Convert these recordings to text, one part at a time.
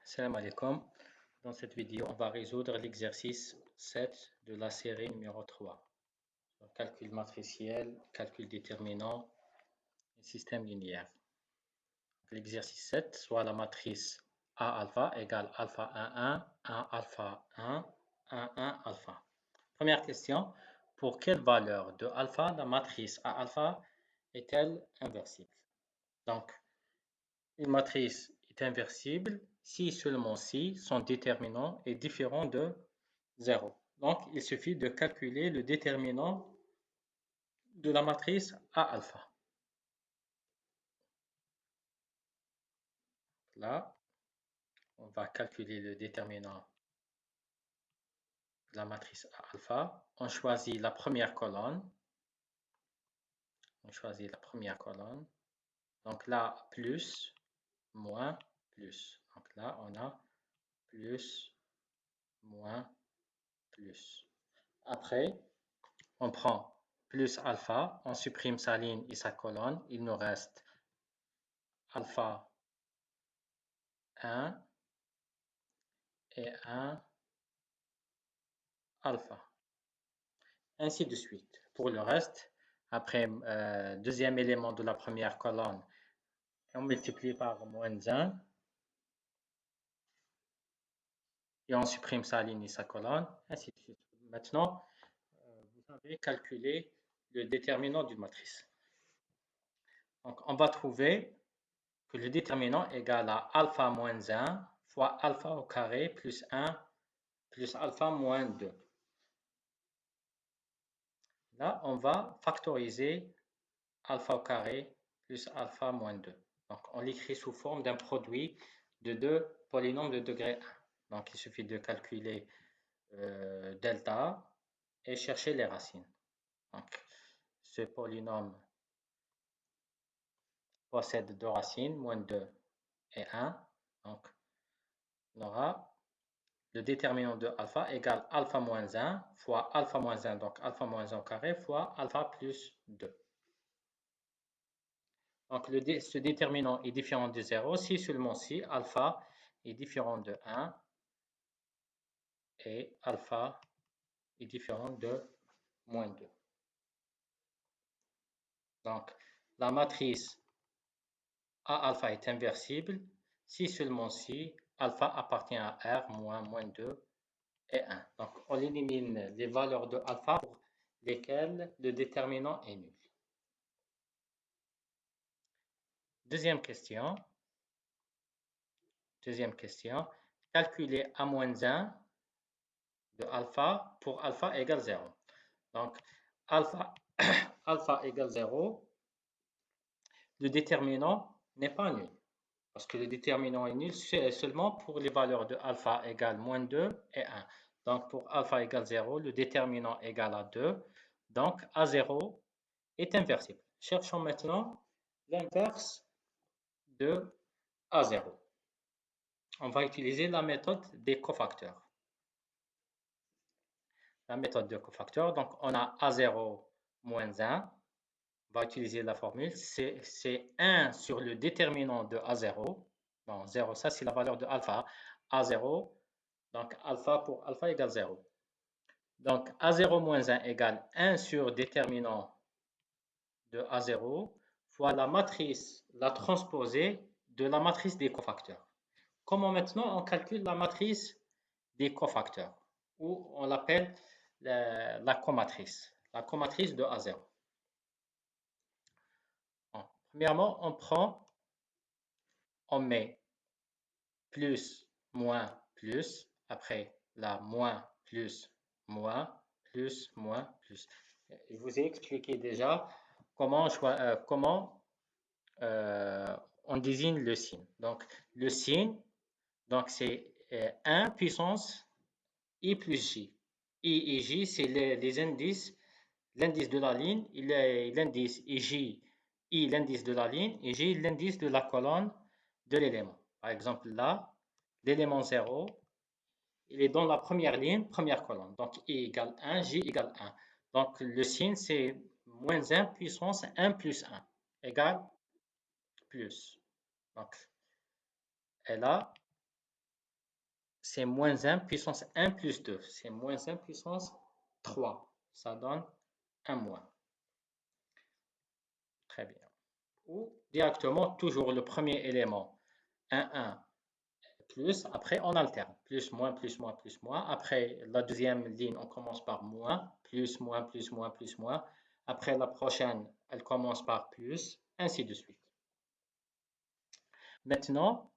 Salam alaikum. Dans cette vidéo, on va résoudre l'exercice 7 de la série numéro 3. Calcul matriciel, calcul déterminant et système linéaire. L'exercice 7, soit la matrice A alpha égale alpha 1, 1 alpha 1, 1 alpha. Première question, pour quelle valeur de alpha la matrice A alpha est-elle inversible? Donc, une matrice est inversible si seulement si son déterminant est différent de 0. Donc, il suffit de calculer le déterminant de la matrice A alpha. Là, on va calculer le déterminant de la matrice A alpha. On choisit la première colonne. Donc là, plus, moins, plus. Donc là, on a plus, moins, plus. Après, on prend plus alpha, on supprime sa ligne et sa colonne, il nous reste alpha 1 et 1 alpha. Ainsi de suite. Pour le reste, après deuxième élément de la première colonne, on multiplie par moins 1 et on supprime sa ligne et sa colonne, ainsi de suite. Maintenant, vous avez calculé le déterminant d'une matrice. Donc, on va trouver que le déterminant est égal à alpha moins 1 fois alpha au carré plus 1 plus alpha moins 2. Là, on va factoriser alpha au carré plus alpha moins 2. Donc, on l'écrit sous forme d'un produit de deux polynômes de degré 1. Donc, il suffit de calculer delta et chercher les racines. Donc, ce polynôme possède deux racines, moins 2 et 1. Donc, on aura le déterminant de alpha égale alpha moins 1 fois alpha moins 1, donc alpha moins 1 au carré, fois alpha plus 2. Donc, ce déterminant est différent de 0 si seulement si alpha est différent de 1 et alpha est différent de moins 2. Donc, la matrice A alpha est inversible si seulement si alpha appartient à R moins moins 2 et 1. Donc, on élimine les valeurs de alpha pour lesquelles le déterminant est nul. Deuxième question. Calculer A moins 1 de alpha pour alpha égale 0. Donc, alpha, alpha égale 0. Le déterminant n'est pas nul. Parce que le déterminant est nul seulement pour les valeurs de alpha égale moins 2 et 1. Donc, pour alpha égale 0, le déterminant égale à 2. Donc, A0 est inversible. Cherchons maintenant l'inverse de A0. On va utiliser la méthode des cofacteurs. La méthode de cofacteurs, donc on a A0 moins 1. On va utiliser la formule. C'est 1 sur le déterminant de A0. Bon, 0, ça c'est la valeur de alpha. A0, donc alpha pour alpha égale 0. Donc A0 moins 1 égale 1 sur déterminant de A0 fois la matrice, la transposée de la matrice des cofacteurs. Comment maintenant on calcule la matrice des cofacteurs, ou on l'appelle la comatrice de A0. Bon, premièrement, on met plus, moins, plus, après la moins, plus, moins, plus, moins, plus. Je vous ai expliqué déjà comment on désigne le signe. Donc, le signe, c'est 1 puissance I plus J. I et J, c'est les indices, l'indice de la ligne, l'indice et J, I l'indice de la ligne, et J l'indice de la colonne de l'élément. Par exemple, là, l'élément 0, il est dans la première ligne, première colonne. Donc, I égale 1, J égale 1. Donc, le signe, c'est moins 1 puissance 1 plus 1 égale plus. Donc, et là, c'est moins 1 puissance 1 plus 2. C'est moins 1 puissance 3. Ça donne 1 moins. Très bien. Ou directement, toujours le premier élément, 1 plus, après on alterne, plus, moins, plus, moins, plus, moins. Après la deuxième ligne, on commence par moins, plus, moins, plus, moins, plus, moins. Après la prochaine, elle commence par plus, ainsi de suite. Maintenant,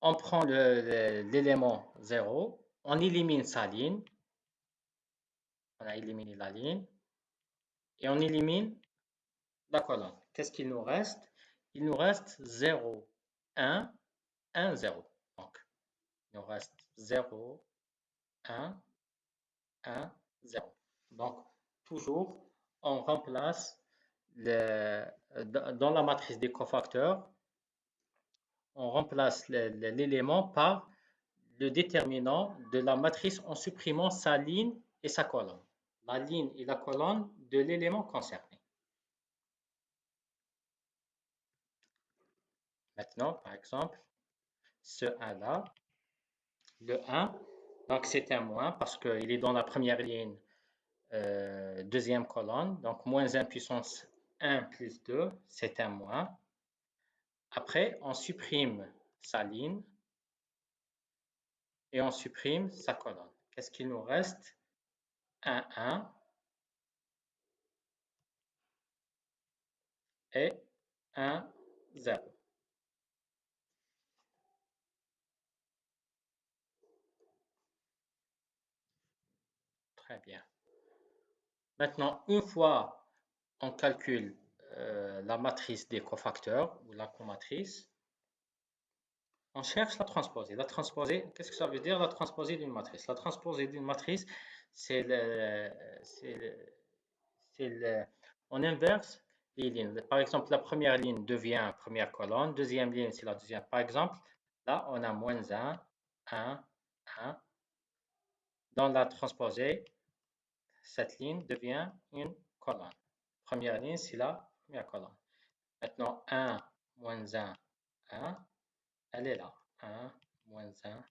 on prend l'élément 0, on élimine sa ligne, on a éliminé la ligne, et on élimine la colonne. Qu'est-ce qu'il nous reste? Il nous reste 0, 1, 1, 0. Donc, il nous reste 0, 1, 1, 0. Donc, toujours, on remplace dans la matrice des cofacteurs, on remplace l'élément par le déterminant de la matrice en supprimant sa ligne et sa colonne. La ligne et la colonne de l'élément concerné. Maintenant, par exemple, ce 1-là, le 1, donc c'est un moins parce qu'il est dans la première ligne, deuxième colonne. Donc, moins 1 puissance 1 plus 2, c'est un moins. Après, on supprime sa ligne et on supprime sa colonne. Qu'est-ce qu'il nous reste? 1, 1 et 1, 0. Très bien. Maintenant, une fois on calcule la matrice des cofacteurs ou la comatrice, on cherche la transposée. La transposée, qu'est-ce que ça veut dire la transposée d'une matrice? La transposée d'une matrice, on inverse les lignes. Par exemple, la première ligne devient première colonne, deuxième ligne, c'est la deuxième. Par exemple, là, on a moins 1, 1, 1. Dans la transposée, cette ligne devient une colonne. Première ligne, c'est la première colonne. Maintenant, 1, moins 1, 1. Elle est là. 1, moins 1,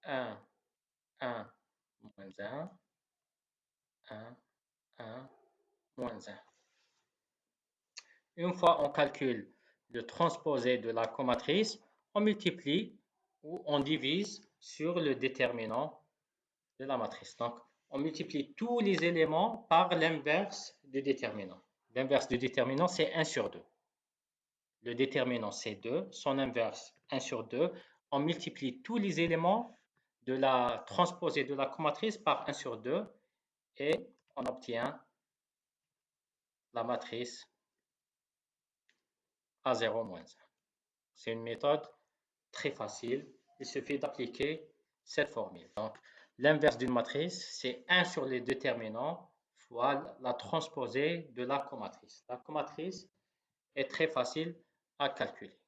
1. 1, moins 1, 1, 1, moins 1. Une fois on calcule le transposé de la comatrice, on multiplie ou on divise sur le déterminant de la matrice. Donc, on multiplie tous les éléments par l'inverse du déterminant. L'inverse du déterminant, c'est 1 sur 2. Le déterminant, c'est 2. Son inverse, 1 sur 2. On multiplie tous les éléments de la transposée de la comatrice par 1 sur 2 et on obtient la matrice A0 moins 1. C'est une méthode très facile. Il suffit d'appliquer cette formule. Donc, l'inverse d'une matrice, c'est 1 sur les déterminants fois la transposée de la comatrice. La comatrice est très facile à calculer.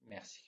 Merci.